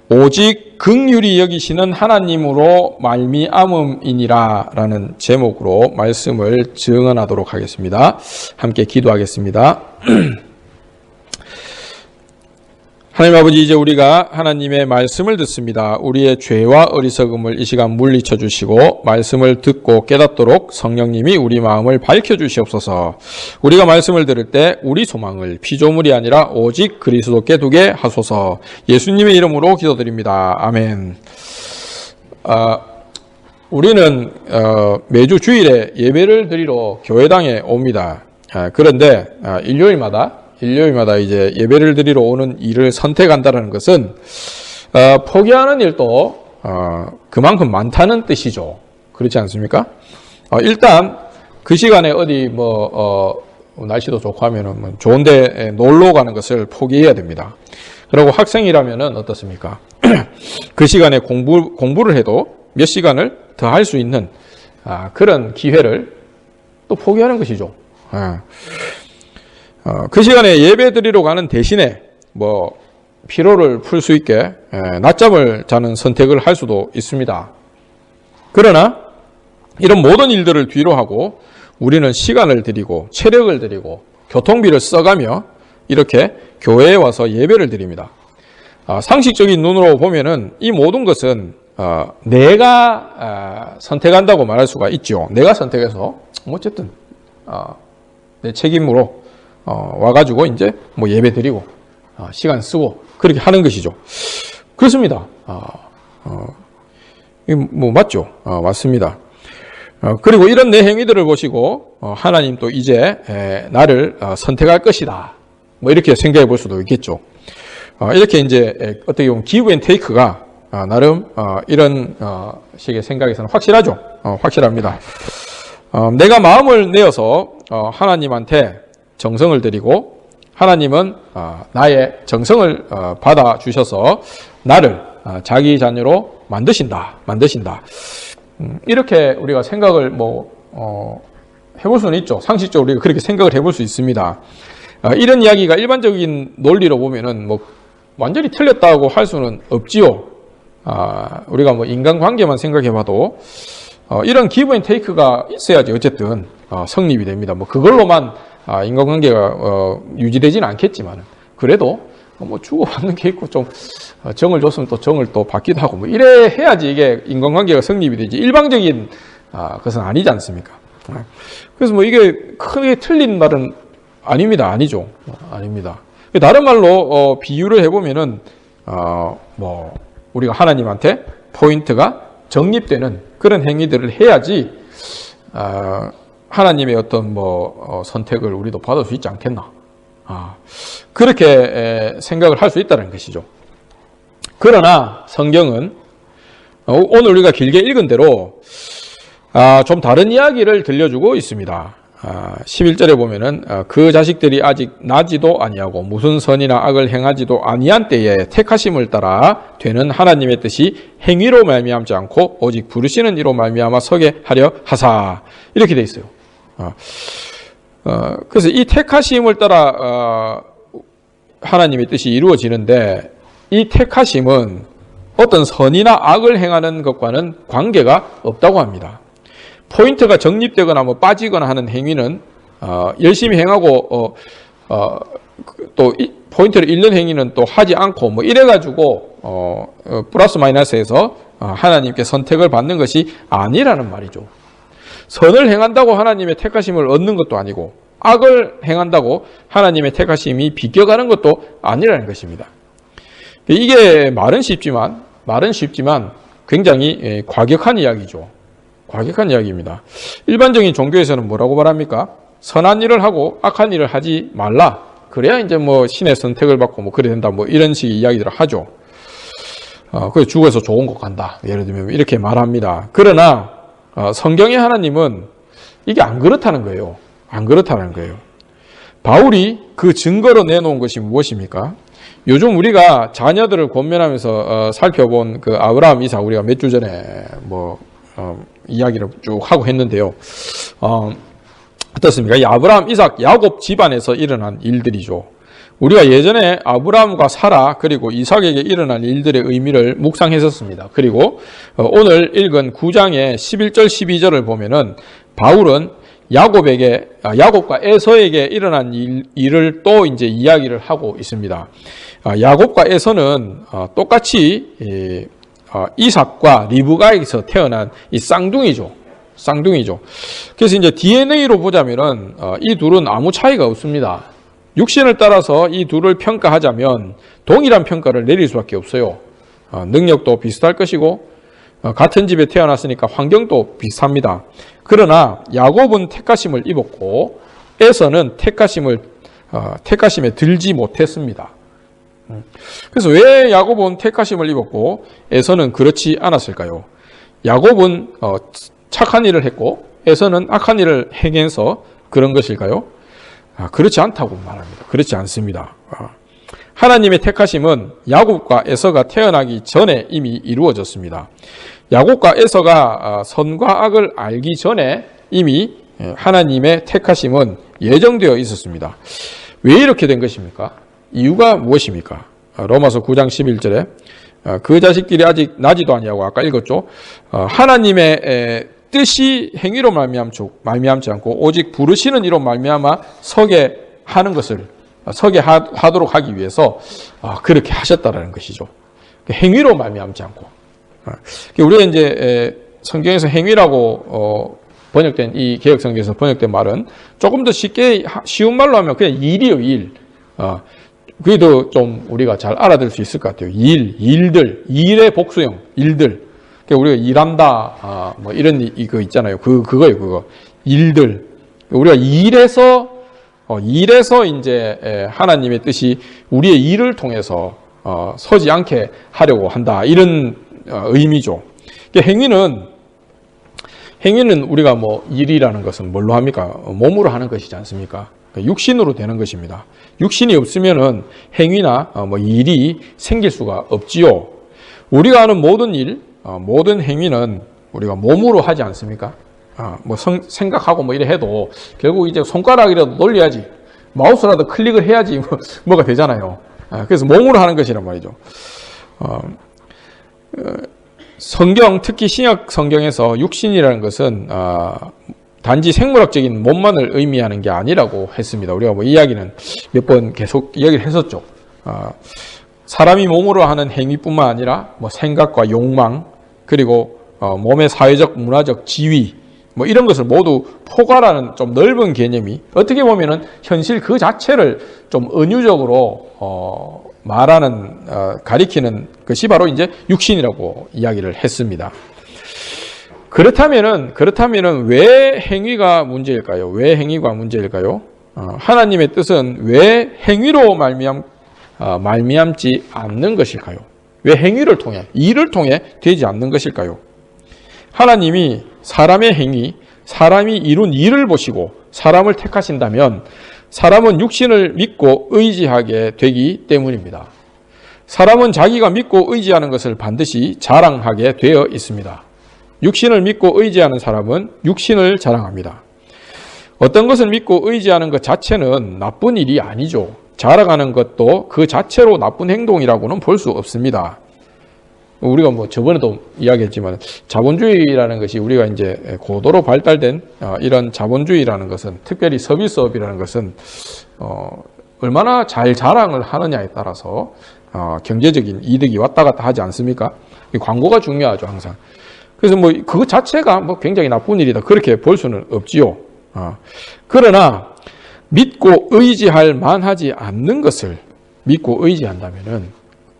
오직 긍휼히 여기시는 하나님으로 말미암음이니라 라는 제목으로 말씀을 증언하도록 하겠습니다. 함께 기도하겠습니다. 하나님 아버지, 이제 우리가 하나님의 말씀을 듣습니다. 우리의 죄와 어리석음을 이 시간 물리쳐 주시고 말씀을 듣고 깨닫도록 성령님이 우리 마음을 밝혀 주시옵소서. 우리가 말씀을 들을 때 우리 소망을 피조물이 아니라 오직 그리스도께 두게 하소서. 예수님의 이름으로 기도드립니다. 아멘. 우리는 매주 주일에 예배를 드리러 교회당에 옵니다. 그런데 일요일마다 이제 예배를 드리러 오는 일을 선택한다는 것은 포기하는 일도 그만큼 많다는 뜻이죠. 그렇지 않습니까? 일단 그 시간에 어디 날씨도 좋고 하면은 좋은데 놀러 가는 것을 포기해야 됩니다. 그리고 학생이라면은 어떻습니까? 그 시간에 공부를 해도 몇 시간을 더 할 수 있는 그런 기회를 또 포기하는 것이죠. 그 시간에 예배 드리러 가는 대신에 피로를 풀 수 있게 낮잠을 자는 선택을 할 수도 있습니다. 그러나 이런 모든 일들을 뒤로 하고 우리는 시간을 들이고 체력을 들이고 교통비를 써가며 이렇게 교회에 와서 예배를 드립니다. 상식적인 눈으로 보면은 이 모든 것은 내가 선택한다고 말할 수가 있죠. 내가 선택해서 어쨌든 내 책임으로 와가지고 이제 예배 드리고 시간 쓰고 그렇게 하는 것이죠. 그렇습니다. 맞죠? 맞습니다. 그리고 이런 내 행위들을 보시고 하나님 또 이제 나를 선택할 것이다. 이렇게 생각해 볼 수도 있겠죠. 이렇게 이제 어떻게 보면 기브 앤 테이크가 나름 이런 식의 생각에서는 확실하죠. 확실합니다. 내가 마음을 내어서 하나님한테 정성을 드리고 하나님은 나의 정성을 받아주셔서 나를 자기 자녀로 만드신다. 이렇게 우리가 생각을 해볼 수는 있죠. 상식적으로 우리가 그렇게 생각을 해볼 수 있습니다. 이런 이야기가 일반적인 논리로 보면은 완전히 틀렸다고 할 수는 없지요. 우리가 인간관계만 생각해봐도 이런 기브 앤 테이크가 있어야지 어쨌든 성립이 됩니다. 그걸로만 인간관계가 유지되지는 않겠지만 그래도 주고받는 게 있고 좀 정을 줬으면 또 정을 또 받기도 하고 이래 해야지 이게 인간관계가 성립이 되지 일방적인 것은 아니지 않습니까? 그래서 이게 크게 틀린 말은 아닙니다. 아니죠. 아닙니다. 다른 말로 비유를 해보면은 우리가 하나님한테 포인트가 적립되는 그런 행위들을 해야지 하나님의 어떤 선택을 우리도 받을 수 있지 않겠나. 그렇게 생각을 할 수 있다는 것이죠. 그러나 성경은 오늘 우리가 길게 읽은 대로 좀 다른 이야기를 들려주고 있습니다. 11절에 보면은 그 자식들이 아직 나지도 아니하고 무슨 선이나 악을 행하지도 아니한 때에 택하심을 따라 되는 하나님의 뜻이 행위로 말미암지 않고 오직 부르시는 이로 말미암아 서게 하려 하사. 이렇게 돼 있어요. 그래서 이 택하심을 따라 하나님의 뜻이 이루어지는데 이 택하심은 어떤 선이나 악을 행하는 것과는 관계가 없다고 합니다. 포인트가 적립되거나 빠지거나 하는 행위는 열심히 행하고 또 포인트를 잃는 행위는 또 하지 않고 이래가지고 플러스 마이너스에서 하나님께 선택을 받는 것이 아니라는 말이죠. 선을 행한다고 하나님의 택하심을 얻는 것도 아니고 악을 행한다고 하나님의 택하심이 비껴가는 것도 아니라는 것입니다. 이게 말은 쉽지만 굉장히 과격한 이야기죠. 과격한 이야기입니다. 일반적인 종교에서는 뭐라고 말합니까? 선한 일을 하고 악한 일을 하지 말라. 그래야 이제 신의 선택을 받고 그래야 된다. 이런 식의 이야기들을 하죠. 그래서 죽어서 좋은 곳 간다. 예를 들면 이렇게 말합니다. 그러나 성경의 하나님은 이게 안 그렇다는 거예요. 안 그렇다는 거예요. 바울이 그 증거로 내놓은 것이 무엇입니까? 요즘 우리가 자녀들을 권면하면서 살펴본 그 아브라함, 이삭 우리가 몇 주 전에 이야기를 쭉 하고 했는데요. 어떻습니까? 이 아브라함, 이삭, 야곱 집안에서 일어난 일들이죠. 우리가 예전에 아브라함과 사라 그리고 이삭에게 일어난 일들의 의미를 묵상했었습니다. 그리고 오늘 읽은 9장의 11절 12절을 보면은 바울은 야곱과 에서에게 일어난 일을 또 이제 이야기를 하고 있습니다. 야곱과 에서는 똑같이 이삭과 리브가에서 태어난 이 쌍둥이죠. 그래서 이제 DNA로 보자면은 이 둘은 아무 차이가 없습니다. 육신을 따라서 이 둘을 평가하자면 동일한 평가를 내릴 수밖에 없어요. 능력도 비슷할 것이고 같은 집에 태어났으니까 환경도 비슷합니다. 그러나 야곱은 택하심을 입었고 에서는 택하심에 들지 못했습니다. 그래서 왜 야곱은 택하심을 입었고 에서는 그렇지 않았을까요? 야곱은 착한 일을 했고 에서는 악한 일을 행해서 그런 것일까요? 그렇지 않다고 말합니다. 그렇지 않습니다. 하나님의 택하심은 야곱과 에서가 태어나기 전에 이미 이루어졌습니다. 야곱과 에서가 선과 악을 알기 전에 이미 하나님의 택하심은 예정되어 있었습니다. 왜 이렇게 된 것입니까? 이유가 무엇입니까? 로마서 9장 11절에 그 자식들이 아직 나지도 아니하고 아까 읽었죠. 하나님의 뜻이 행위로 말미암지 않고 오직 부르시는 이로 말미암아 서게 하도록 하기 위해서 그렇게 하셨다라는 것이죠. 행위로 말미암지 않고. 우리가 이제 성경에서 행위라고 번역된 이 개역 성경에서 번역된 말은 조금 더 쉬운 말로 하면 그냥 일이요, 일. 그게 더 좀 우리가 잘 알아들 수 있을 것 같아요. 일들, 일의 복수형, 일들. 우리가 일한다, 뭐 이런 이거 있잖아요. 그거. 일들. 우리가 일에서 이제 하나님의 뜻이 우리의 일을 통해서 서지 않게 하려고 한다. 이런 의미죠. 행위는 우리가 뭐 일이라는 것은 뭘로 합니까? 몸으로 하는 것이지 않습니까? 육신으로 되는 것입니다. 육신이 없으면은 행위나 뭐 일이 생길 수가 없지요. 우리가 하는 모든 일, 모든 행위는 우리가 몸으로 하지 않습니까? 뭐 생각하고 뭐 이래 해도 결국 이제 손가락이라도 돌려야지, 마우스라도 클릭을 해야지 뭐가 되잖아요. 그래서 몸으로 하는 것이란 말이죠. 성경, 특히 신약 성경에서 육신이라는 것은 단지 생물학적인 몸만을 의미하는 게 아니라고 했습니다. 우리가 뭐 이야기는 몇 번 계속 이야기를 했었죠. 사람이 몸으로 하는 행위뿐만 아니라 뭐 생각과 욕망, 그리고 몸의 사회적, 문화적 지위, 뭐 이런 것을 모두 포괄하는 좀 넓은 개념이 어떻게 보면은 현실 그 자체를 좀 은유적으로 가리키는 것이 바로 이제 육신이라고 이야기를 했습니다. 그렇다면은 왜 행위가 문제일까요? 왜 행위가 문제일까요? 하나님의 뜻은 왜 행위로 말미암지 않는 것일까요? 왜 행위를 통해, 일을 통해 되지 않는 것일까요? 하나님이 사람의 행위, 사람이 이룬 일을 보시고 사람을 택하신다면 사람은 육신을 믿고 의지하게 되기 때문입니다. 사람은 자기가 믿고 의지하는 것을 반드시 자랑하게 되어 있습니다. 육신을 믿고 의지하는 사람은 육신을 자랑합니다. 어떤 것을 믿고 의지하는 것 자체는 나쁜 일이 아니죠. 자랑하는 것도 그 자체로 나쁜 행동이라고는 볼 수 없습니다. 우리가 뭐 저번에도 이야기했지만 자본주의라는 것이 우리가 이제 고도로 발달된 이런 자본주의라는 것은, 특별히 서비스업이라는 것은 얼마나 잘 자랑을 하느냐에 따라서 경제적인 이득이 왔다 갔다 하지 않습니까? 광고가 중요하죠, 항상. 그래서 뭐 그거 자체가 뭐 굉장히 나쁜 일이다, 그렇게 볼 수는 없지요. 그러나 믿고 의지할 만하지 않는 것을 믿고 의지한다면은,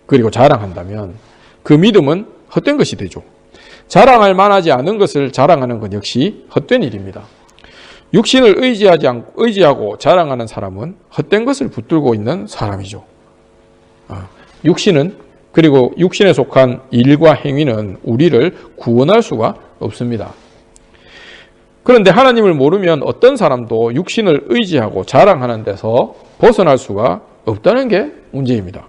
그리고 자랑한다면 그 믿음은 헛된 것이 되죠. 자랑할 만하지 않은 것을 자랑하는 것 역시 헛된 일입니다. 육신을 의지하고 자랑하는 사람은 헛된 것을 붙들고 있는 사람이죠. 육신은, 그리고 육신에 속한 일과 행위는 우리를 구원할 수가 없습니다. 그런데 하나님을 모르면 어떤 사람도 육신을 의지하고 자랑하는 데서 벗어날 수가 없다는 게 문제입니다.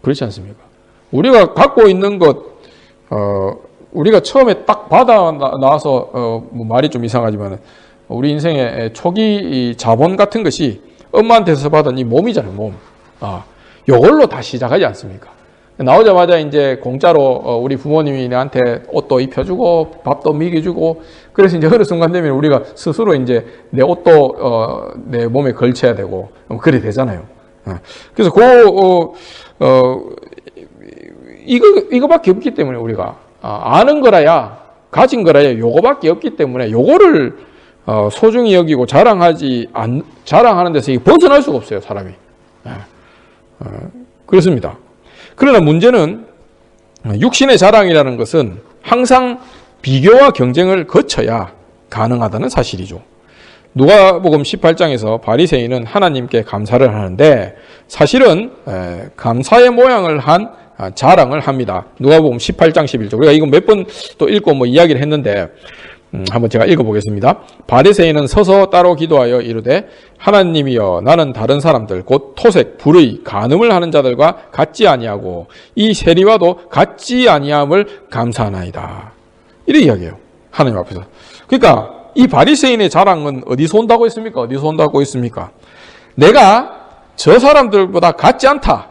그렇지 않습니까? 우리가 갖고 있는 것, 우리가 처음에 딱 받아 나와서 뭐 말이 좀 이상하지만 우리 인생의 초기 자본 같은 것이 엄마한테서 받은 이 몸이잖아요, 몸. 요걸로 다 시작하지 않습니까? 나오자마자 이제 공짜로 우리 부모님이 내한테 옷도 입혀주고 밥도 먹여주고 그래서 이제 어느 순간 되면 우리가 스스로 이제 내 옷도 내 몸에 걸쳐야 되고 그래 되잖아요. 그래서 이거밖에 없기 때문에 우리가 아는 거라야 가진 거라야 요거밖에 없기 때문에 요거를 소중히 여기고 자랑하는 데서 벗어날 수가 없어요, 사람이. 그렇습니다. 그러나 문제는 육신의 자랑이라는 것은 항상 비교와 경쟁을 거쳐야 가능하다는 사실이죠. 누가복음 18장에서 바리새인은 하나님께 감사를 하는데 사실은 감사의 모양을 한 자랑을 합니다. 누가복음 18장 11절. 우리가 이거 몇 번 또 읽고 뭐 이야기를 했는데 한번 제가 읽어보겠습니다. 바리새인은 서서 따로 기도하여 이르되 하나님이여 나는 다른 사람들 곧 토색, 불의, 간음을 하는 자들과 같지 아니하고 이 세리와도 같지 아니함을 감사하나이다. 이렇게 이야기해요. 하나님 앞에서. 그러니까 이 바리새인의 자랑은 어디서 온다고 했습니까? 어디서 온다고 했습니까? 내가 저 사람들보다 같지 않다.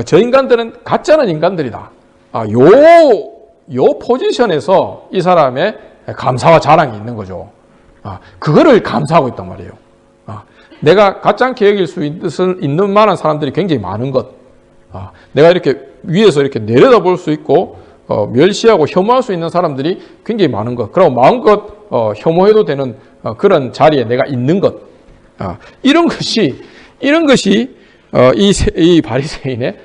저 인간들은 같지 않은 인간들이다. 요 포지션에서 이 사람의 감사와 자랑이 있는 거죠. 그거를 감사하고 있단 말이에요. 내가 같지 않게 여길 수 있는 만한 사람들이 굉장히 많은 것. 내가 이렇게 위에서 이렇게 내려다볼 수 있고 멸시하고 혐오할 수 있는 사람들이 굉장히 많은 것. 그리고 마음껏 혐오해도 되는 그런 자리에 내가 있는 것. 이런 것이 이 바리새인의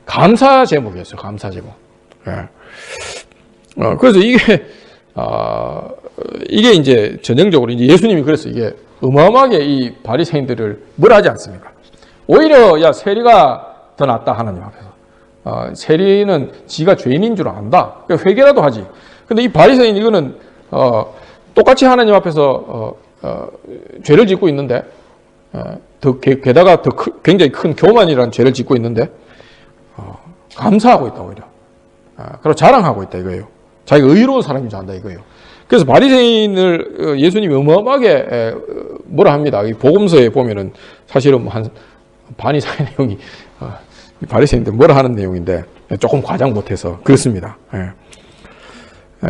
감사 제목이었어요. 감사 제목. 그래서 이게 이제 전형적으로 이제 예수님이 그래서 이게 어마어마하게 이 바리새인들을 뭐라 하지 않습니까? 오히려 야 세리가 더 낫다 하나님 앞에서. 세리는 지가 죄인인 줄 안다. 그러니까 회개라도 하지. 근데 이 바리새인 이거는 똑같이 하나님 앞에서 죄를 짓고 있는데 게다가 굉장히 큰 교만이라는 죄를 짓고 있는데 감사하고 있다 오히려. 그리고 자랑하고 있다 이거예요. 자기가 의로운 사람인 줄 안다 이거예요. 그래서 바리새인을 예수님이 어마어마하게 뭐라 합니다. 이 복음서에 보면은 사실은 뭐 한 반 이상의 내용이 바리새인들 뭐라 하는 내용인데 조금 과장 못해서 그렇습니다.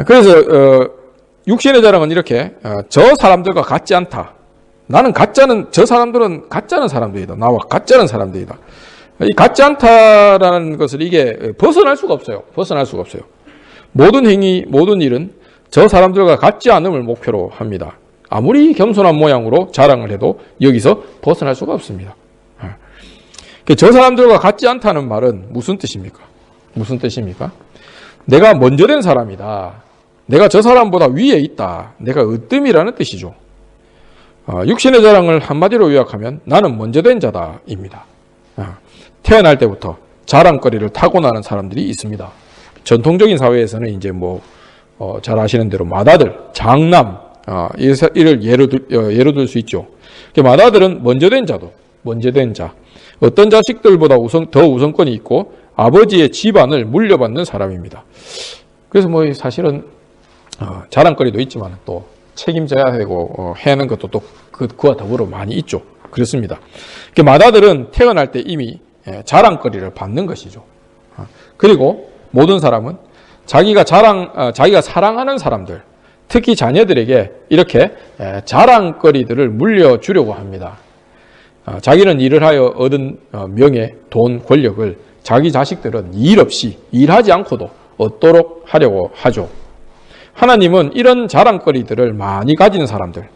그래서 육신의 자랑은 이렇게 저 사람들과 같지 않다. 나는 저 사람들은 가짜는 사람들이다. 나와 가짜는 사람들이다. 이 같지 않다라는 것을 이게 벗어날 수가 없어요. 벗어날 수가 없어요. 모든 행위, 모든 일은 저 사람들과 같지 않음을 목표로 합니다. 아무리 겸손한 모양으로 자랑을 해도 여기서 벗어날 수가 없습니다. 저 사람들과 같지 않다는 말은 무슨 뜻입니까? 무슨 뜻입니까? 내가 먼저 된 사람이다. 내가 저 사람보다 위에 있다. 내가 으뜸이라는 뜻이죠. 육신의 자랑을 한마디로 요약하면 나는 먼저 된 자다입니다. 태어날 때부터 자랑거리를 타고나는 사람들이 있습니다. 전통적인 사회에서는 이제 잘 아시는 대로 맏아들, 장남, 이를 예로 들 수 있죠. 맏아들은 먼저 된 자. 어떤 자식들보다 더 우선권이 있고 아버지의 집안을 물려받는 사람입니다. 그래서 사실은 자랑거리도 있지만 또 책임져야 되고 해야 하는 것도 또 그와 더불어 많이 있죠. 그렇습니다. 맏아들은 태어날 때 이미 자랑거리를 받는 것이죠. 그리고 모든 사람은 자기가 사랑하는 사람들, 특히 자녀들에게 이렇게 자랑거리들을 물려주려고 합니다. 자기는 일을 하여 얻은 명예, 돈, 권력을 자기 자식들은 일 없이 일하지 않고도 얻도록 하려고 하죠. 하나님은 이런 자랑거리들을 많이 가진 사람들,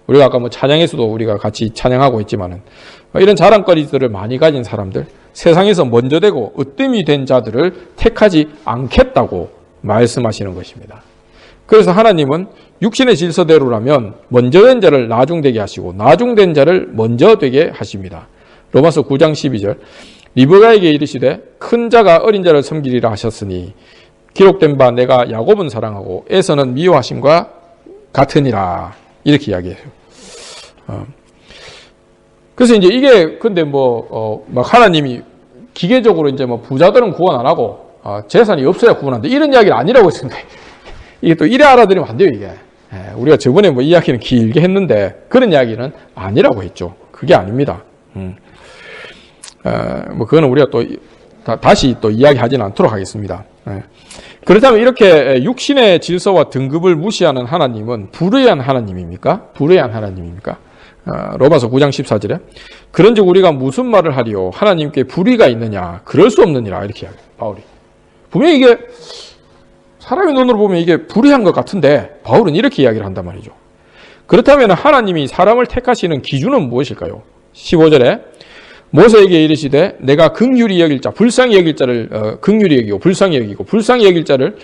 우리가 아까 찬양에서도 우리가 같이 찬양하고 있지만은 이런 자랑거리들을 많이 가진 사람들, 세상에서 먼저 되고 으뜸이 된 자들을 택하지 않겠다고 말씀하시는 것입니다. 그래서 하나님은 육신의 질서대로라면 먼저 된 자를 나중되게 하시고 나중된 자를 먼저 되게 하십니다. 로마서 9장 12절 리브가에게 이르시되 큰 자가 어린 자를 섬기리라 하셨으니 기록된 바 내가 야곱은 사랑하고 에서는 미워하심과 같으니라 이렇게 이야기해요. 그래서 이제 이게 근데 막 하나님이 기계적으로 이제 부자들은 구원 안 하고 재산이 없어야 구원한다 이런 이야기는 아니라고 했는데 이게 또 이래 알아들으면 안 돼요 이게. 우리가 저번에 이야기는 길게 했는데 그런 이야기는 아니라고 했죠. 그게 아닙니다. 뭐 그거는 우리가 또 다시 또 이야기하지는 않도록 하겠습니다. 그렇다면 이렇게 육신의 질서와 등급을 무시하는 하나님은 불의한 하나님입니까? 불의한 하나님입니까? 로마서 9장 14절에 그런즉 우리가 무슨 말을 하리요? 하나님께 불의가 있느냐? 그럴 수 없느니라. 이렇게 이야기해요. 바울이. 분명히 이게 사람의 눈으로 보면 이게 불의한 것 같은데 바울은 이렇게 이야기를 한단 말이죠. 그렇다면 하나님이 사람을 택하시는 기준은 무엇일까요? 15절에 모세에게 이르시되 내가 긍휼히 여길 자, 불쌍히 여길 자를 긍휼히 여기고 불쌍히 여기고 불쌍히 여길 자를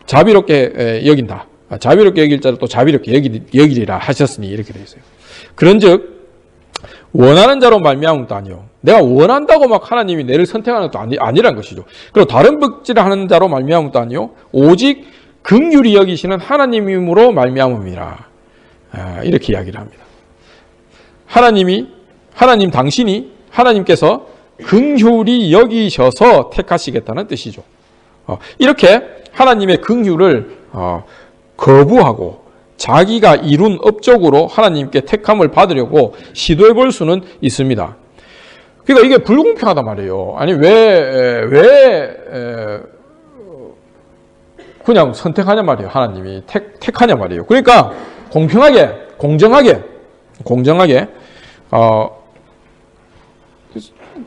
자비롭게 여긴다. 자비롭게 여길 자를 또 자비롭게 여기리라 하셨으니 이렇게 되어 있어요. 그런즉 원하는 자로 말미암은 것도 아니요. 내가 원한다고 막 하나님이 내를 선택하는 것도 아니란 것이죠. 그리고 다른 복지를 하는 자로 말미암은 것도 아니요. 오직 긍휼히 여기시는 하나님이므로 말미암음이라. 이렇게 이야기를 합니다. 하나님께서 긍휼히 여기셔서 택하시겠다는 뜻이죠. 이렇게 하나님의 긍휼을 거부하고 자기가 이룬 업적으로 하나님께 택함을 받으려고 시도해 볼 수는 있습니다. 그러니까 이게 불공평하단 말이에요. 아니 왜 그냥 선택하냐 말이에요. 하나님이 택하냐 말이에요. 그러니까 공평하게 공정하게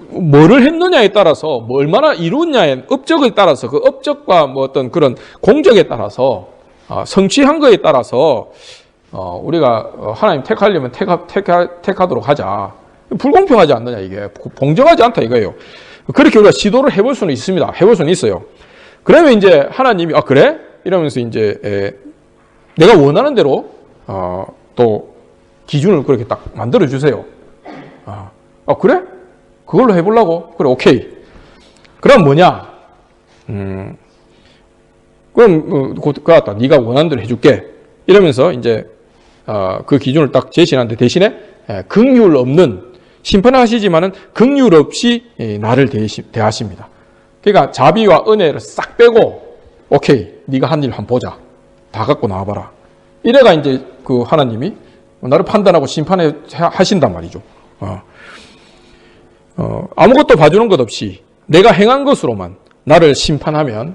뭐를 했느냐에 따라서 뭐 얼마나 이루었냐의 업적에 따라서 그 업적과 뭐 어떤 그런 공적에 따라서 성취한 거에 따라서 우리가 하나님 택하려면 택하도록 하자. 불공평하지 않느냐 이게 공정하지 않다 이거예요. 그렇게 우리가 시도를 해볼 수는 있습니다. 해볼 수는 있어요. 그러면 이제 하나님이 그래? 이러면서 이제 내가 원하는 대로 또 기준을 그렇게 딱 만들어 주세요. 그래? 그걸로 해보려고? 그래, 오케이. 그럼 뭐냐? 그럼 그렇다. 네가 원하는 대로 해줄게. 이러면서 이제 그 기준을 딱 제시하는데 대신에 긍휼 없는 심판하시지만은 긍휼 없이 나를 대하십니다. 그러니까 자비와 은혜를 싹 빼고 오케이, 네가 한 일 한번 보자. 다 갖고 나와봐라. 이래가 이제 그 하나님이 나를 판단하고 심판하신단 말이죠. 아무것도 봐주는 것 없이 내가 행한 것으로만 나를 심판하면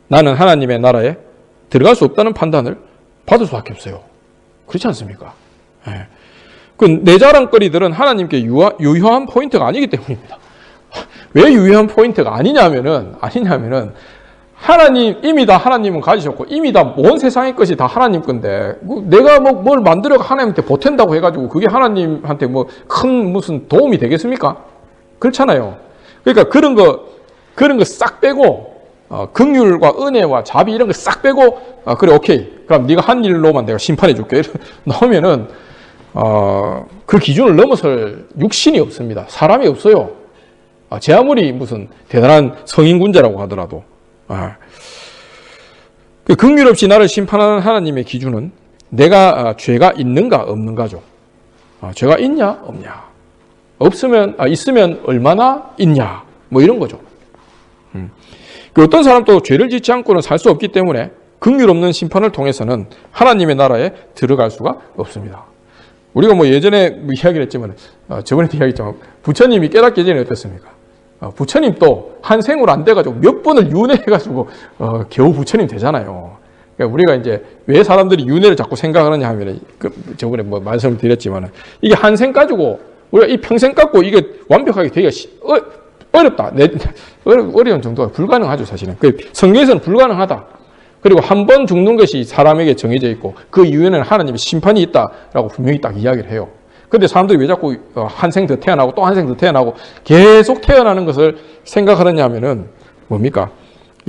나는 하나님의 나라에 들어갈 수 없다는 판단을 받을 수밖에 없어요. 그렇지 않습니까? 그 내 자랑거리들은 하나님께 유효한 포인트가 아니기 때문입니다. 왜 유효한 포인트가 아니냐면은 이미 다 하나님은 가지셨고 이미 다 온 세상의 것이 다 하나님 건데 내가 뭘 만들어 하나님한테 보탠다고 해가지고 그게 하나님한테 큰 무슨 도움이 되겠습니까? 그렇잖아요. 그러니까 그런 거 싹 빼고 긍휼과 은혜와 자비 이런 거 싹 빼고 그래 오케이 그럼 네가 한 일로만 내가 심판해 줄게 나오면은 그 기준을 넘어설 육신이 없습니다. 사람이 없어요. 제 아무리 무슨 대단한 성인군자라고 하더라도 그 긍휼 없이 나를 심판하는 하나님의 기준은 내가 죄가 있는가 없는가죠. 죄가 있냐 없냐 있으면 얼마나 있냐 뭐 이런 거죠. 그 어떤 사람도 죄를 짓지 않고는 살 수 없기 때문에 긍휼 없는 심판을 통해서는 하나님의 나라에 들어갈 수가 없습니다. 우리가 예전에 이야기를 했지만 저번에도 이야기했지만 부처님이 깨닫기 전에 어땠습니까? 부처님 또 한 생으로 안 돼가지고 몇 번을 윤회해가지고 겨우 부처님 되잖아요. 그러니까 우리가 이제 왜 사람들이 윤회를 자꾸 생각하느냐 하면 저번에 말씀을 드렸지만 이게 한 생 가지고 우리가 이 평생 갖고 이게 완벽하게 되기가 어렵다. 어려운 정도가 불가능하죠, 사실은. 성경에서는 불가능하다. 그리고 한 번 죽는 것이 사람에게 정해져 있고 그 이후에는 하나님의 심판이 있다라고 분명히 딱 이야기를 해요. 그런데 사람들이 왜 자꾸 한 생 더 태어나고 또 한 생 더 태어나고 계속 태어나는 것을 생각하느냐 하면은 뭡니까?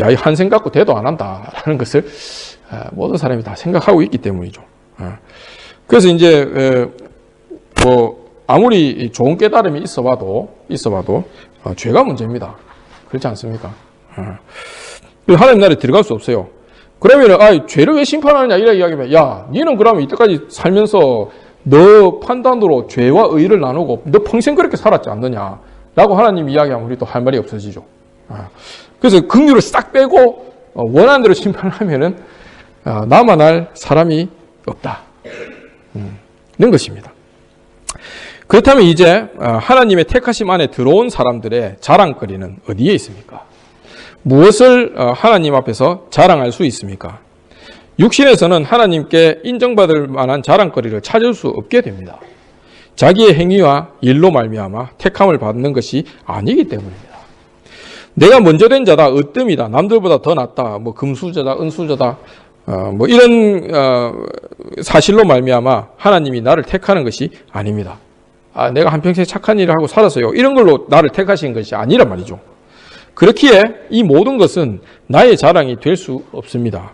야, 이 한 생 갖고 대도 안 한다라는 것을 모든 사람이 다 생각하고 있기 때문이죠. 그래서 이제 아무리 좋은 깨달음이 있어봐도 죄가 문제입니다. 그렇지 않습니까? 하나님 나라에 들어갈 수 없어요. 그러면 죄를 왜 심판하느냐 이런 이야기면 야, 니는 그러면 이때까지 살면서 너 판단으로 죄와 의를 나누고 너 평생 그렇게 살았지 않느냐 라고 하나님 이야기하면 우리 또 할 말이 없어지죠. 그래서 긍휼을 싹 빼고 원하는 대로 심판하면은 나만 할 사람이 없다. 는 것입니다. 그렇다면 이제 하나님의 택하심 안에 들어온 사람들의 자랑거리는 어디에 있습니까? 무엇을 하나님 앞에서 자랑할 수 있습니까? 육신에서는 하나님께 인정받을 만한 자랑거리를 찾을 수 없게 됩니다. 자기의 행위와 일로 말미암아 택함을 받는 것이 아니기 때문입니다. 내가 먼저 된 자다, 으뜸이다, 남들보다 더 낫다, 뭐 금수저다, 은수저다, 뭐 이런 사실로 말미암아 하나님이 나를 택하는 것이 아닙니다. 내가 한평생 착한 일을 하고 살았어요. 이런 걸로 나를 택하신 것이 아니란 말이죠. 그렇기에 이 모든 것은 나의 자랑이 될 수 없습니다.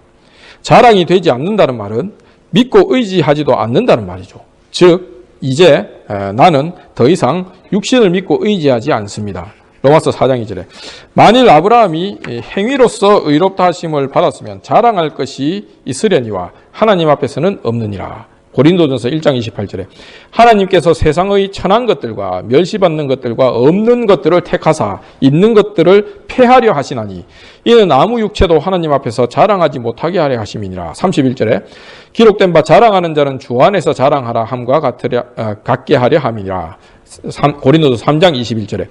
자랑이 되지 않는다는 말은 믿고 의지하지도 않는다는 말이죠. 즉 이제 나는 더 이상 육신을 믿고 의지하지 않습니다. 로마서 4장 2절에 만일 아브라함이 행위로서 의롭다 하심을 받았으면 자랑할 것이 있으려니와 하나님 앞에서는 없느니라. 고린도전서 1장 28절에 하나님께서 세상의 천한 것들과 멸시받는 것들과 없는 것들을 택하사 있는 것들을 폐하려 하시나니 이는 아무 육체도 하나님 앞에서 자랑하지 못하게 하려 하심이니라. 31절에 기록된 바 자랑하는 자는 주 안에서 자랑하라 함과 같게 하려 함이니라. 고린도서 3장 21절에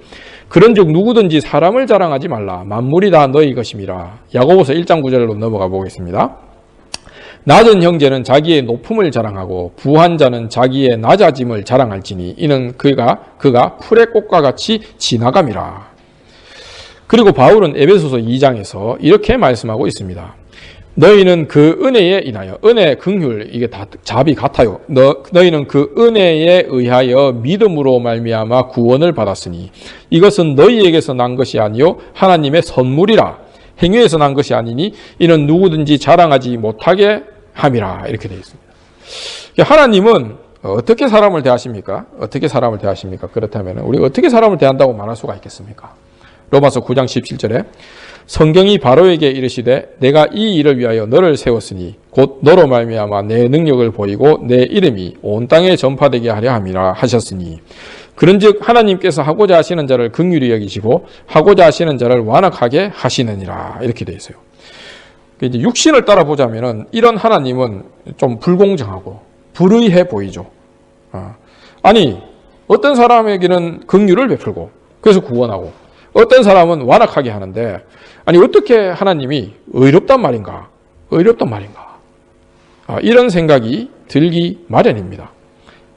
그런즉 누구든지 사람을 자랑하지 말라 만물이 다 너희 것임이라. 야고보서 1장 9절로 넘어가 보겠습니다. 낮은 형제는 자기의 높음을 자랑하고 부한 자는 자기의 낮아짐을 자랑할지니 이는 그가 풀의 꽃과 같이 지나감이라. 그리고 바울은 에베소서 2장에서 이렇게 말씀하고 있습니다. 너희는 그 은혜에 인하여, 은혜, 긍휼, 이게 다 잡이 같아요. 너희는 그 은혜에 의하여 믿음으로 말미암아 구원을 받았으니 이것은 너희에게서 난 것이 아니요 하나님의 선물이라. 행위에서 난 것이 아니니 이는 누구든지 자랑하지 못하게 함이라. 이렇게 되어 있습니다. 하나님은 어떻게 사람을 대하십니까? 어떻게 사람을 대하십니까? 그렇다면 우리가 어떻게 사람을 대한다고 말할 수가 있겠습니까? 로마서 9장 17절에 성경이 바로에게 이르시되 내가 이 일을 위하여 너를 세웠으니 곧 너로 말미암아 내 능력을 보이고 내 이름이 온 땅에 전파되게 하려 함이라 하셨으니 그런즉 하나님께서 하고자 하시는 자를 긍휼히 여기시고 하고자 하시는 자를 완악하게 하시느니라. 이렇게 되어 있어요. 이제 육신을 따라 보자면은 이런 하나님은 좀 불공정하고 불의해 보이죠. 아니 어떤 사람에게는 긍휼을 베풀고 그래서 구원하고 어떤 사람은 완악하게 하는데 아니 어떻게 하나님이 의롭단 말인가? 의롭단 말인가? 이런 생각이 들기 마련입니다.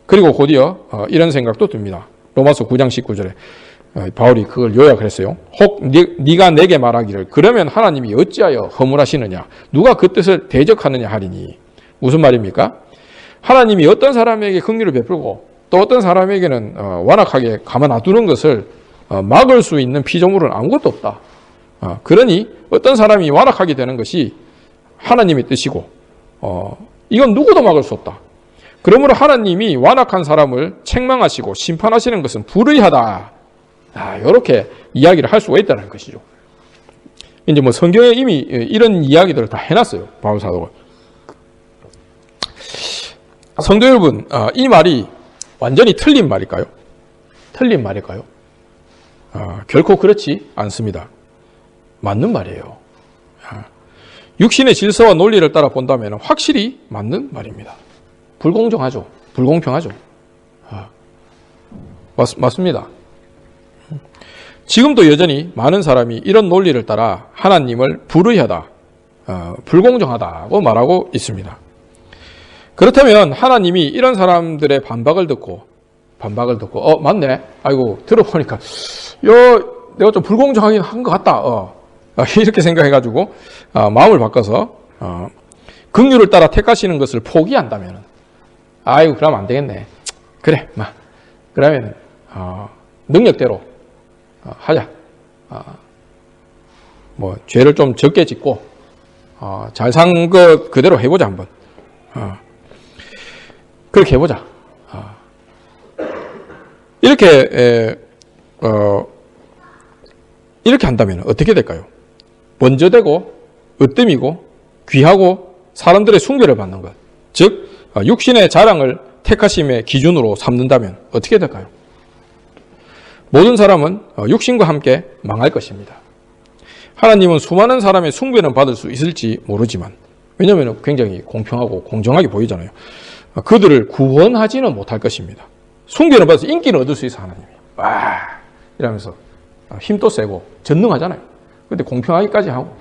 그리고 곧이어 이런 생각도 듭니다. 로마서 9장 19절에 바울이 그걸 요약을 했어요. 혹 네가 내게 말하기를 그러면 하나님이 어찌하여 허물하시느냐? 누가 그 뜻을 대적하느냐 하리니. 무슨 말입니까? 하나님이 어떤 사람에게 긍휼을 베풀고 또 어떤 사람에게는 완악하게 가만 놔두는 것을 막을 수 있는 피조물은 아무것도 없다. 그러니 어떤 사람이 완악하게 되는 것이 하나님의 뜻이고 이건 누구도 막을 수 없다. 그러므로 하나님이 완악한 사람을 책망하시고 심판하시는 것은 불의하다. 이렇게 이야기를 할 수가 있다는 것이죠. 이제 뭐 성경에 이미 이런 이야기들을 다 해놨어요. 바울 사도가. 성도 여러분, 이 말이 완전히 틀린 말일까요? 틀린 말일까요? 결코 그렇지 않습니다. 맞는 말이에요. 육신의 질서와 논리를 따라 본다면 확실히 맞는 말입니다. 불공정하죠. 불공평하죠. 맞습니다. 지금도 여전히 많은 사람이 이런 논리를 따라 하나님을 불의하다, 불공정하다고 말하고 있습니다. 그렇다면 하나님이 이런 사람들의 반박을 듣고 맞네. 아이고 들어보니까 내가 좀 불공정하긴 한 것 같다. 이렇게 생각해가지고 마음을 바꿔서 긍휼을 따라 택하시는 것을 포기한다면 아이고 그러면 안 되겠네. 그래, 그러면 능력대로 하자. 뭐 죄를 좀 적게 짓고 잘 산 것 그대로 해보자 한번. 그렇게 해보자. 이렇게 한다면 어떻게 될까요? 먼저 되고 으뜸이고 귀하고 사람들의 숭배를 받는 것, 즉 육신의 자랑을 택하심의 기준으로 삼는다면 어떻게 될까요? 모든 사람은 육신과 함께 망할 것입니다. 하나님은 수많은 사람의 숭배는 받을 수 있을지 모르지만, 왜냐하면 굉장히 공평하고 공정하게 보이잖아요. 그들을 구원하지는 못할 것입니다. 숭배는 받아서 인기는 얻을 수 있어, 하나님이. 와, 이러면서 힘도 세고 전능하잖아요. 근데 공평하기까지 하고.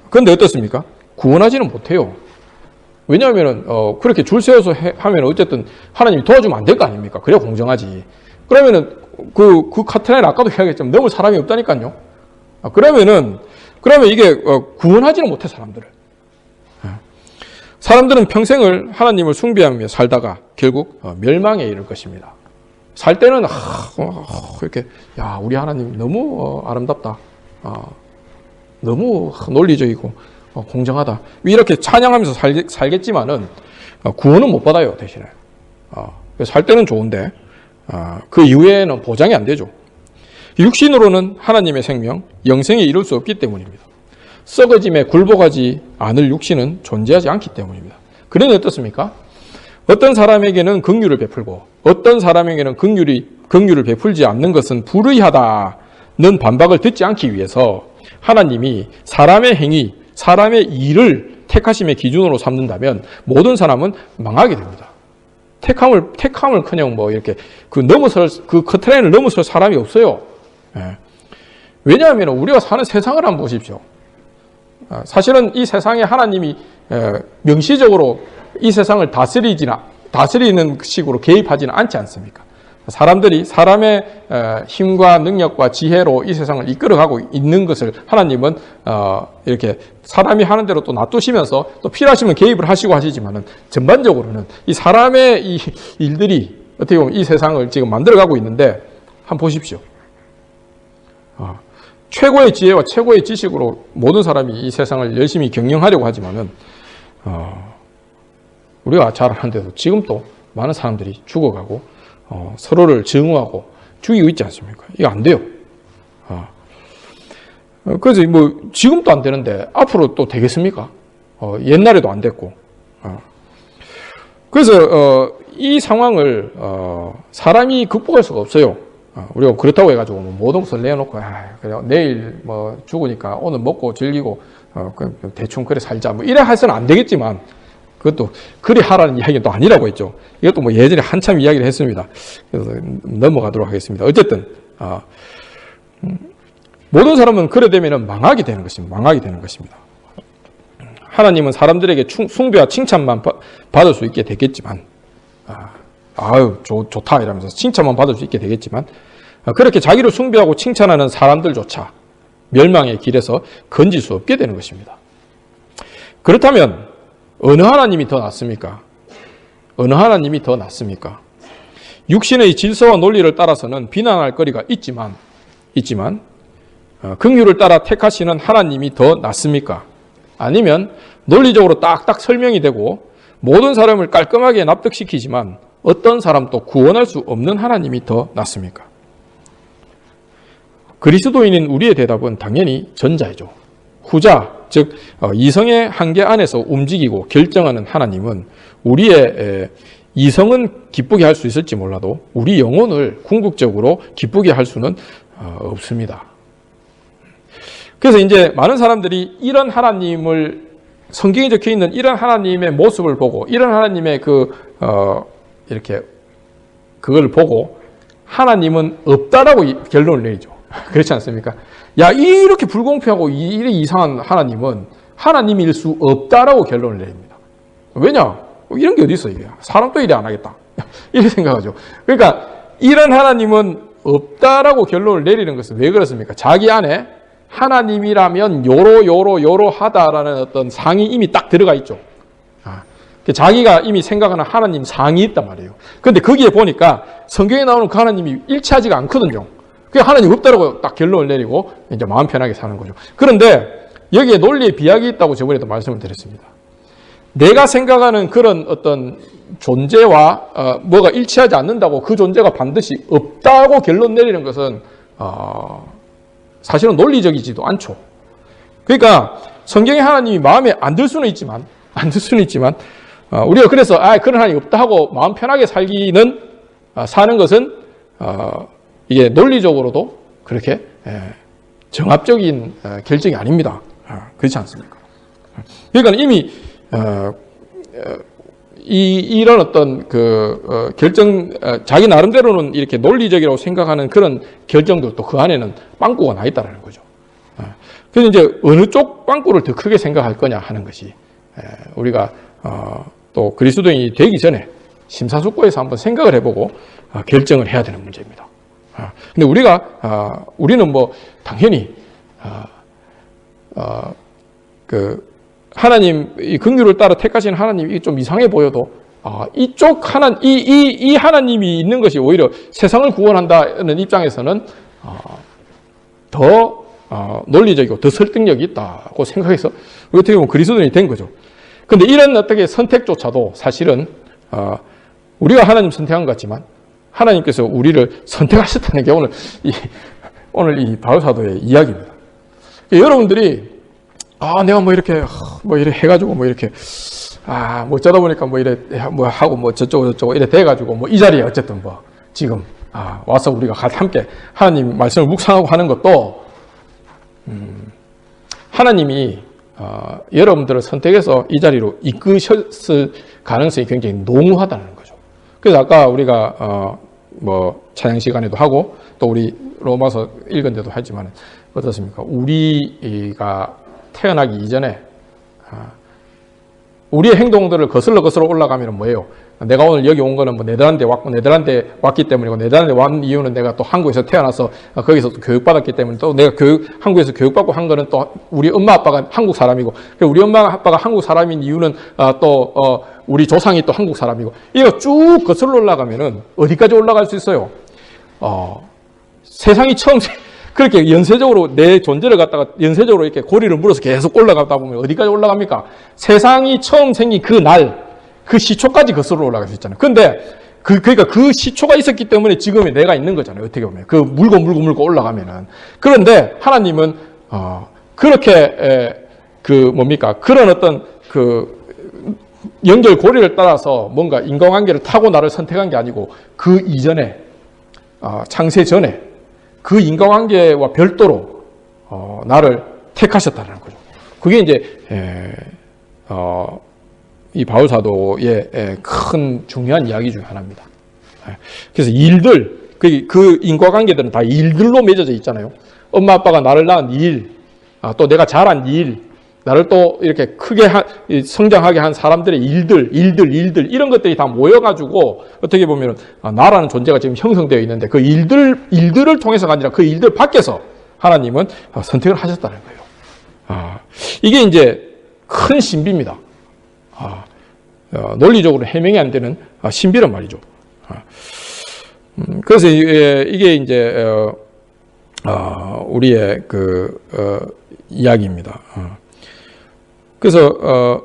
그런데 어떻습니까? 구원하지는 못해요. 왜냐하면 그렇게 줄 세워서 하면 어쨌든 하나님이 도와주면 안 될 거 아닙니까? 그래야 공정하지. 그러면은 그 카트라인 아까도 이야기했지만 넘을 사람이 없다니까요. 그러면 이게 구원하지는 못해, 사람들을. 사람들은 평생을 하나님을 숭배하며 살다가 결국 멸망에 이를 것입니다. 살 때는 이렇게 야, 우리 하나님 너무 아름답다. 너무 논리적이고 공정하다. 이렇게 찬양하면서 살겠지만은 구원은 못 받아요, 대신에. 살 때는 좋은데 그 이후에는 보장이 안 되죠. 육신으로는 하나님의 생명, 영생에 이룰 수 없기 때문입니다. 썩어짐에 굴복하지 않을 육신은 존재하지 않기 때문입니다. 그러니 어떻습니까? 어떤 사람에게는 긍휼을 베풀고 어떤 사람에게는 긍휼을 베풀지 않는 것은 불의하다는 반박을 듣지 않기 위해서 하나님이 사람의 행위, 사람의 일을 택하심의 기준으로 삼는다면 모든 사람은 망하게 됩니다. 택함을 그냥 이렇게 그 커트라인을 넘어설 사람이 없어요. 예. 왜냐하면 우리가 사는 세상을 한번 보십시오. 사실은 이 세상에 하나님이 명시적으로 이 세상을 다스리는 식으로 개입하지는 않지 않습니까? 사람들이 사람의 힘과 능력과 지혜로 이 세상을 이끌어가고 있는 것을 하나님은 이렇게 사람이 하는 대로 또 놔두시면서 또 필요하시면 개입을 하시고 하시지만은 전반적으로는 이 사람의 이 일들이 어떻게 보면 이 세상을 지금 만들어가고 있는데 한번 보십시오. 최고의 지혜와 최고의 지식으로 모든 사람이 이 세상을 열심히 경영하려고 하지만은 우리가 잘 아는데도 지금 또 많은 사람들이 죽어가고 서로를 증오하고 죽이고 있지 않습니까? 이거 안 돼요. 그래서 지금도 안 되는데 앞으로 또 되겠습니까? 옛날에도 안 됐고. 그래서 이 상황을 사람이 극복할 수가 없어요. 우리가 그렇다고 해가지고 모든 것을 내어놓고 그냥 내일 죽으니까 오늘 먹고 즐기고 대충 그래 살자 이래 해서는 안 되겠지만 그것도 그리 하라는 이야기는 또 아니라고 했죠. 이것도 예전에 한참 이야기를 했습니다. 그래서 넘어가도록 하겠습니다. 어쨌든 모든 사람은 그래 되면은 망하게 되는 것입니다. 하나님은 사람들에게 숭배와 칭찬만 받을 수 있게 되겠지만 좋다 이러면서 칭찬만 받을 수 있게 되겠지만 그렇게 자기를 숭배하고 칭찬하는 사람들조차 멸망의 길에서 건질 수 없게 되는 것입니다. 그렇다면 어느 하나님이 더 낫습니까? 어느 하나님이 더 낫습니까? 육신의 질서와 논리를 따라서는 비난할 거리가 있지만 긍휼을 따라 택하시는 하나님이 더 낫습니까? 아니면 논리적으로 딱딱 설명이 되고 모든 사람을 깔끔하게 납득시키지만 어떤 사람도 구원할 수 없는 하나님이 더 낫습니까? 그리스도인인 우리의 대답은 당연히 전자이죠. 후자, 즉 이성의 한계 안에서 움직이고 결정하는 하나님은 우리의 이성은 기쁘게 할 수 있을지 몰라도 우리 영혼을 궁극적으로 기쁘게 할 수는 없습니다. 그래서 이제 많은 사람들이 이런 하나님을 성경에 적혀 있는 이런 하나님의 모습을 보고 이런 하나님의 이렇게 그걸 보고 하나님은 없다라고 결론을 내리죠. 그렇지 않습니까? 야, 이렇게 불공평하고 이래 이상한 하나님은 하나님일 수 없다라고 결론을 내립니다. 왜냐? 이런 게 어디 있어 이게? 사람도 이래 안 하겠다. 이렇게 생각하죠. 그러니까 이런 하나님은 없다라고 결론을 내리는 것은 왜 그렇습니까? 자기 안에 하나님이라면 요로 하다라는 어떤 상이 이미 딱 들어가 있죠. 자기가 이미 생각하는 하나님 상이 있단 말이에요. 그런데 거기에 보니까 성경에 나오는 그 하나님이 일치하지가 않거든요. 그냥 하나님 없다라고 딱 결론을 내리고 이제 마음 편하게 사는 거죠. 그런데 여기에 논리의 비약이 있다고 저번에도 말씀을 드렸습니다. 내가 생각하는 그런 어떤 존재와 뭐가 일치하지 않는다고 그 존재가 반드시 없다고 결론 내리는 것은 사실은 논리적이지도 않죠. 그러니까 성경의 하나님이 마음에 안 들 수는 있지만 우리가 그래서 그런 하나님이 없다 하고 마음 편하게 사는 것은 이게 논리적으로도 그렇게 정합적인 결정이 아닙니다. 그렇지 않습니까? 그러니까 이미 이런 어떤 자기 나름대로는 이렇게 논리적이라고 생각하는 그런 결정들도 그 안에는 빵꾸가 나 있다는 거죠. 그래서 이제 어느 쪽 빵꾸를 더 크게 생각할 거냐 하는 것이 우리가 또 그리스도인이 되기 전에 심사숙고해서 한번 생각을 해보고 결정을 해야 되는 문제입니다. 근데 우리는 뭐 당연히 하나님, 이 긍휼을 따라 택하신 하나님이 좀 이상해 보여도, 이쪽 이 하나님이 있는 것이 오히려 세상을 구원한다는 입장에서는, 더, 논리적이고 더 설득력이 있다고 생각해서, 어떻게 보면 그리스도인이 된 거죠. 근데 이런 어떻게 선택조차도 사실은, 우리가 하나님 선택한 것 같지만, 하나님께서 우리를 선택하셨다는 게 오늘 이 바울사도의 이야기입니다. 여러분들이 내가 뭐 이렇게 해가지고 뭐 이렇게 뭐 어쩌다 보니까 뭐 이래 뭐 하고 뭐 저쩌고 이래 돼가지고 뭐 이 자리에 어쨌든 뭐 지금 와서 우리가 함께 하나님 말씀을 묵상하고 하는 것도 하나님이 여러분들을 선택해서 이 자리로 이끄셨을 가능성이 굉장히 농후하다는 거죠. 그래서 아까 우리가 뭐 찬양 시간에도 하고 또 우리 로마서 읽은 데도 하지만 어떻습니까? 우리가 태어나기 이전에 우리의 행동들을 거슬러 올라가면 뭐예요? 내가 오늘 여기 온 거는 뭐 네덜란드에 왔기 때문이고, 네덜란드에 왔는 이유는 내가 또 한국에서 태어나서 거기서 또 교육받았기 때문에, 또 내가 한국에서 교육받고 한 거는 또 우리 엄마 아빠가 한국 사람이고, 우리 엄마 아빠가 한국 사람인 이유는 또 우리 조상이 또 한국 사람이고, 이거 쭉 거슬러 올라가면은 어디까지 올라갈 수 있어요? 세상이 처음 그렇게 연쇄적으로 내 존재를 갖다가 연쇄적으로 이렇게 고리를 물어서 계속 올라가다 보면 어디까지 올라갑니까? 세상이 처음 생긴 그 날, 그 시초까지 거슬러 올라갈 수 있잖아요. 근데 그러니까 그 시초가 있었기 때문에 지금의 내가 있는 거잖아요. 어떻게 보면 물고 올라가면은. 그런데 하나님은 그렇게 그런 어떤 연결 고리를 따라서 뭔가 인간관계를 타고 나를 선택한 게 아니고 그 이전에 창세 전에 그 인간관계와 별도로 나를 택하셨다는 거죠. 그게 이제 이 바울사도의 큰 중요한 이야기 중에 하나입니다. 그래서 그 인과관계들은 다 일들로 맺어져 있잖아요. 엄마 아빠가 나를 낳은 일, 또 내가 자란 일, 나를 또 이렇게 크게 성장하게 한 사람들의 일들 이런 것들이 다 모여가지고 어떻게 보면 나라는 존재가 지금 형성되어 있는데 그 일들을 통해서가 아니라 그 일들 밖에서 하나님은 선택을 하셨다는 거예요. 이게 이제 큰 신비입니다. 논리적으로 해명이 안 되는 신비란 말이죠. 그래서 이게 이제 우리의 이야기입니다. 그래서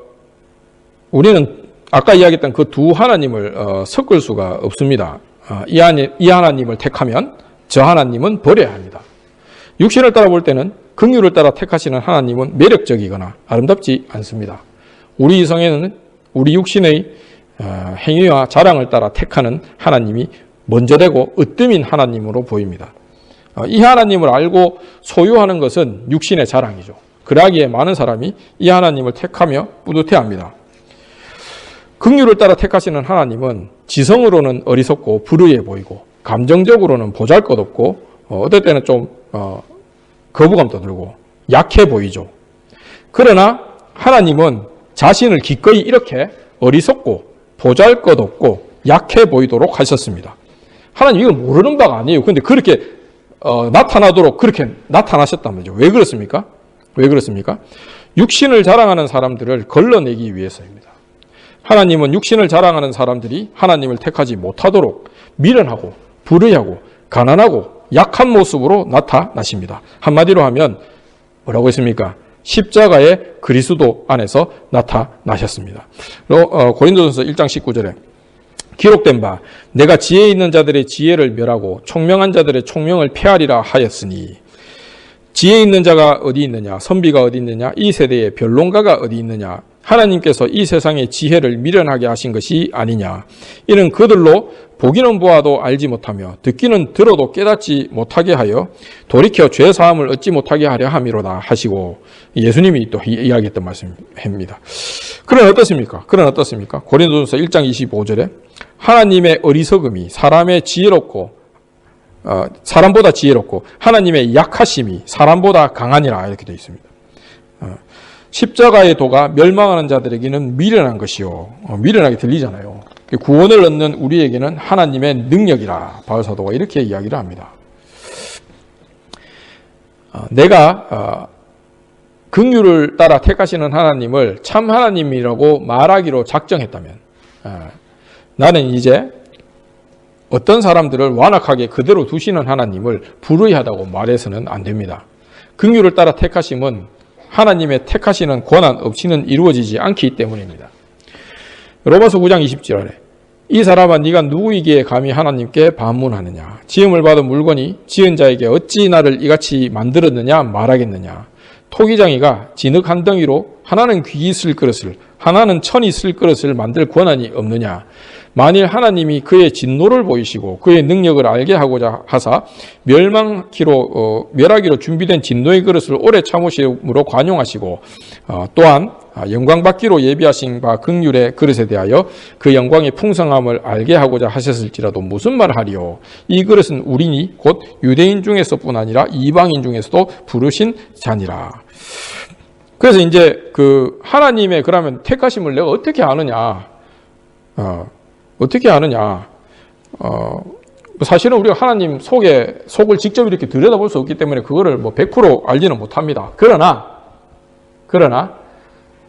우리는 아까 이야기했던 그 두 하나님을 섞을 수가 없습니다. 이 하나님을 택하면 저 하나님은 버려야 합니다. 육신을 따라 볼 때는 긍휼을 따라 택하시는 하나님은 매력적이거나 아름답지 않습니다. 우리 이성에는 우리 육신의 행위와 자랑을 따라 택하는 하나님이 먼저 되고 으뜸인 하나님으로 보입니다. 이 하나님을 알고 소유하는 것은 육신의 자랑이죠. 그러기에 많은 사람이 이 하나님을 택하며 뿌듯해합니다. 긍휼을 따라 택하시는 하나님은 지성으로는 어리석고 불의해 보이고 감정적으로는 보잘것없고 어떨 때는 좀 거부감도 들고 약해 보이죠. 그러나 하나님은 자신을 기꺼이 이렇게 어리석고 보잘것없고 약해 보이도록 하셨습니다. 하나님 이걸 모르는 바가 아니에요. 그런데 그렇게 나타나도록 그렇게 나타나셨단 말이죠. 왜 그렇습니까? 육신을 자랑하는 사람들을 걸러내기 위해서입니다. 하나님은 육신을 자랑하는 사람들이 하나님을 택하지 못하도록 미련하고 불의하고 가난하고 약한 모습으로 나타나십니다. 한마디로 하면 뭐라고 했습니까? 십자가의 그리스도 안에서 나타나셨습니다. 고린도전서 1장 19절에 기록된 바 내가 지혜 있는 자들의 지혜를 멸하고 총명한 자들의 총명을 폐하리라 하였으니 지혜 있는 자가 어디 있느냐 선비가 어디 있느냐 이 세대에 변론가가 어디 있느냐 하나님께서 이 세상의 지혜를 미련하게 하신 것이 아니냐. 이는 그들로 보기는 보아도 알지 못하며 듣기는 들어도 깨닫지 못하게 하여 돌이켜 죄사함을 얻지 못하게 하려 함이로다 하시고, 예수님이 또 이야기했던 말씀입니다. 그런 어떻습니까? 고린도전서 1장 25절에 하나님의 어리석음이 사람보다 지혜롭고 하나님의 약하심이 사람보다 강하니라, 이렇게 되어 있습니다. 십자가의 도가 멸망하는 자들에게는 미련한 것이요. 미련하게 들리잖아요. 구원을 얻는 우리에게는 하나님의 능력이라, 바울사도가 이렇게 이야기를 합니다. 내가 긍휼을 따라 택하시는 하나님을 참 하나님이라고 말하기로 작정했다면, 나는 이제 어떤 사람들을 완악하게 그대로 두시는 하나님을 불의하다고 말해서는 안 됩니다. 긍휼을 따라 택하심은 하나님의 택하시는 권한 없이는 이루어지지 않기 때문입니다. 로마서 9장 20절에 이 사람아 네가 누구이기에 감히 하나님께 반문하느냐. 지음을 받은 물건이 지은 자에게 어찌 나를 이같이 만들었느냐 말하겠느냐. 토기장이가 진흙 한 덩이로 하나는 귀 쓸 그릇을 하나는 천이 쓸 그릇을 만들 권한이 없느냐. 만일 하나님이 그의 진노를 보이시고 그의 능력을 알게 하고자 하사 멸하기로 준비된 진노의 그릇을 오래 참으심으로 관용하시고, 또한 영광 받기로 예비하신 바 긍휼의 그릇에 대하여 그 영광의 풍성함을 알게 하고자 하셨을지라도 무슨 말을 하리요. 이 그릇은 우리니 곧 유대인 중에서뿐 아니라 이방인 중에서도 부르신 자니라. 그래서 이제 그 하나님의 그러면 택하심을 내가 어떻게 아느냐? 어떻게 아느냐? 사실은 우리가 하나님 속을 직접 이렇게 들여다볼 수 없기 때문에 그거를 뭐 100% 알지는 못합니다. 그러나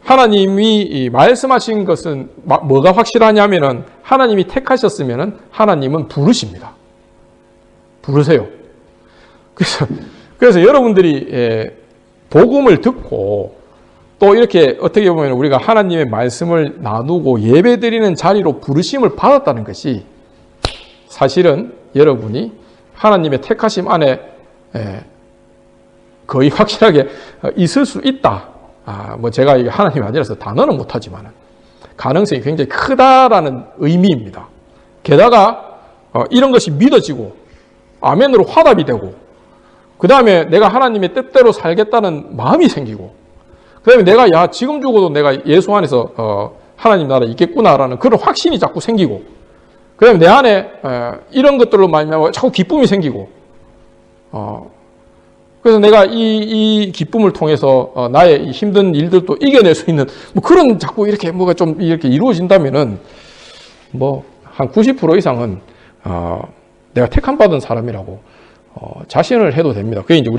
하나님이 말씀하신 것은 뭐가 확실하냐면은 하나님이 택하셨으면은 하나님은 부르십니다. 부르세요. 그래서 여러분들이 복음을 듣고 또 이렇게 어떻게 보면 우리가 하나님의 말씀을 나누고 예배드리는 자리로 부르심을 받았다는 것이 사실은 여러분이 하나님의 택하심 안에 거의 확실하게 있을 수 있다. 뭐 제가 이게 하나님이 아니라서 단어는 못하지만 가능성이 굉장히 크다라는 의미입니다. 게다가 이런 것이 믿어지고 아멘으로 화답이 되고, 그 다음에 내가 하나님의 뜻대로 살겠다는 마음이 생기고, 그 다음에 내가 지금 죽어도 내가 예수 안에서 하나님 나라에 있겠구나라는 그런 확신이 자꾸 생기고, 그 다음에 내 안에 이런 것들로 말미암아 자꾸 기쁨이 생기고, 그래서 내가 이 기쁨을 통해서 나의 힘든 일들도 이겨낼 수 있는 뭐 그런 자꾸 이렇게 뭐가 좀 이렇게 이루어진다면은 뭐 한 90% 이상은 내가 택함 받은 사람이라고 자신을 해도 됩니다. 그게 이제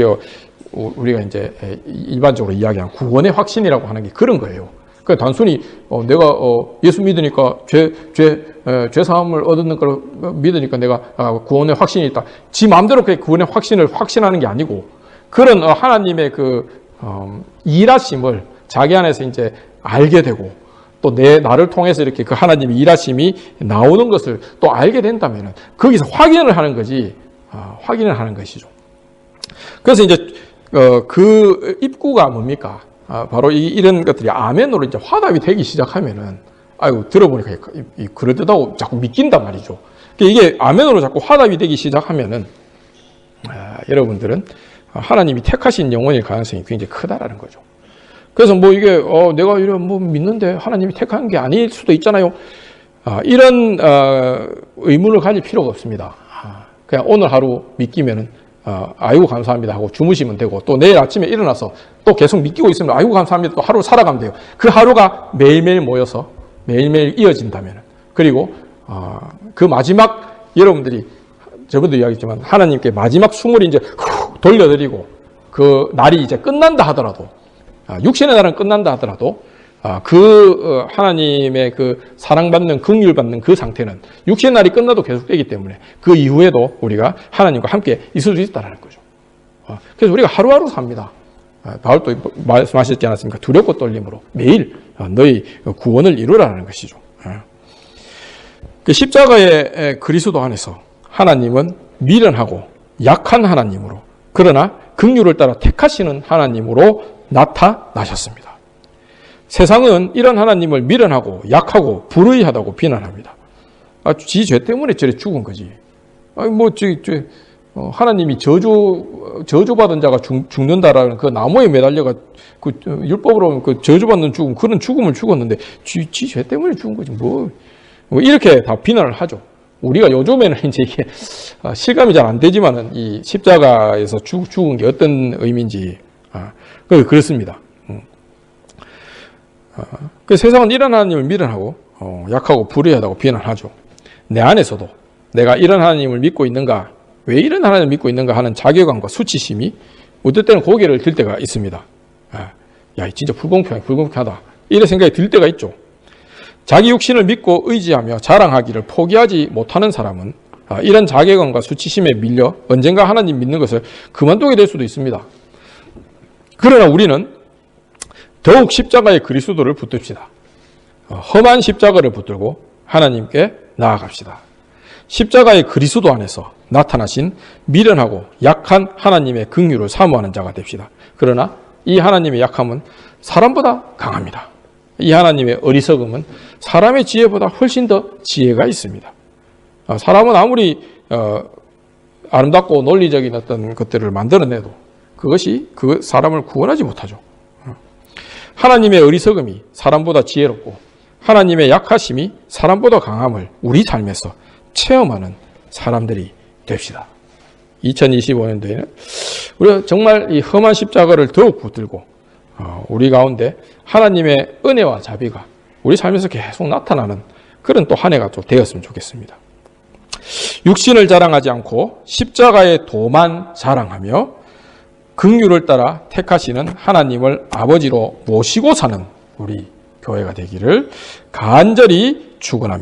우리가 이제 일반적으로 이야기하는 구원의 확신이라고 하는 게 그런 거예요. 그러니까 단순히 내가 예수 믿으니까 죄 사함을 얻는 걸 믿으니까 내가 구원의 확신이 있다. 지 마음대로 그 구원의 확신을 확신하는 게 아니고, 그런 하나님의 그 일하심을 자기 안에서 이제 알게 되고, 또 나를 통해서 이렇게 그 하나님의 일하심이 나오는 것을 또 알게 된다면은 거기서 확인을 하는 거지, 확인을 하는 것이죠. 그래서 이제 그 입구가 뭡니까? 바로 이런 것들이 아멘으로 이제 화답이 되기 시작하면은, 아이고, 들어보니까 그럴듯하고 자꾸 믿긴단 말이죠. 이게 아멘으로 자꾸 화답이 되기 시작하면은, 여러분들은 하나님이 택하신 영혼일 가능성이 굉장히 크다라는 거죠. 그래서 뭐 이게, 내가 이런 뭐 믿는데 하나님이 택한 게 아닐 수도 있잖아요. 이런, 의문을 가질 필요가 없습니다. 그냥 오늘 하루 믿기면은, 아이고 감사합니다 하고 주무시면 되고, 또 내일 아침에 일어나서 또 계속 믿기고 있으면 아이고 감사합니다 또 하루 살아가면 돼요. 그 하루가 매일매일 모여서 매일매일 이어진다면, 그리고 그 마지막, 여러분들이 저번도 이야기했지만 하나님께 마지막 숨을 이제 돌려드리고 그 날이 이제 끝난다 하더라도, 육신의 날은 끝난다 하더라도 그 하나님의 그 사랑받는, 긍휼받는 그 상태는 육신의 날이 끝나도 계속되기 때문에 그 이후에도 우리가 하나님과 함께 있을 수 있다는 거죠. 그래서 우리가 하루하루 삽니다. 바울도 말씀하셨지 않았습니까? 두렵고 떨림으로 매일 너희 구원을 이루라는 것이죠. 십자가의 그리스도 안에서 하나님은 미련하고 약한 하나님으로, 그러나 긍휼을 따라 택하시는 하나님으로 나타나셨습니다. 세상은 이런 하나님을 미련하고 약하고 불의하다고 비난합니다. 지 죄 때문에 저래 죽은 거지. 하나님이 저주받은 자가 죽는다라는 그 나무에 매달려가 그 율법으로 그 저주받는 죽음, 그런 죽음을 죽었는데 지 죄 때문에 죽은 거지. 뭐 이렇게 다 비난을 하죠. 우리가 요즘에는 이제 이게 실감이 잘 안 되지만은 이 십자가에서 죽은 게 어떤 의미인지 그렇습니다. 그 세상은 이런 하나님을 미련하고 약하고 불의하다고 비난하죠. 내 안에서도 내가 이런 하나님을 믿고 있는가, 왜 이런 하나님을 믿고 있는가 하는 자괴감과 수치심이 어떨 때는 고개를 들 때가 있습니다. 야, 진짜 불공평하다. 이런 생각이 들 때가 있죠. 자기 육신을 믿고 의지하며 자랑하기를 포기하지 못하는 사람은 이런 자괴감과 수치심에 밀려 언젠가 하나님 믿는 것을 그만두게 될 수도 있습니다. 그러나 우리는 더욱 십자가의 그리스도를 붙듭시다. 험한 십자가를 붙들고 하나님께 나아갑시다. 십자가의 그리스도 안에서 나타나신 미련하고 약한 하나님의 긍휼을 사모하는 자가 됩시다. 그러나 이 하나님의 약함은 사람보다 강합니다. 이 하나님의 어리석음은 사람의 지혜보다 훨씬 더 지혜가 있습니다. 사람은 아무리 아름답고 논리적인 어떤 것들을 만들어내도 그것이 그 사람을 구원하지 못하죠. 하나님의 어리석음이 사람보다 지혜롭고 하나님의 약하심이 사람보다 강함을 우리 삶에서 체험하는 사람들이 됩시다. 2025년도에는 우리가 정말 이 험한 십자가를 더욱 붙들고 우리 가운데 하나님의 은혜와 자비가 우리 삶에서 계속 나타나는 그런 또 한 해가 또 되었으면 좋겠습니다. 육신을 자랑하지 않고 십자가의 도만 자랑하며 긍휼을 따라 택하시는 하나님을 아버지로 모시고 사는 우리 교회가 되기를 간절히 축원합니다.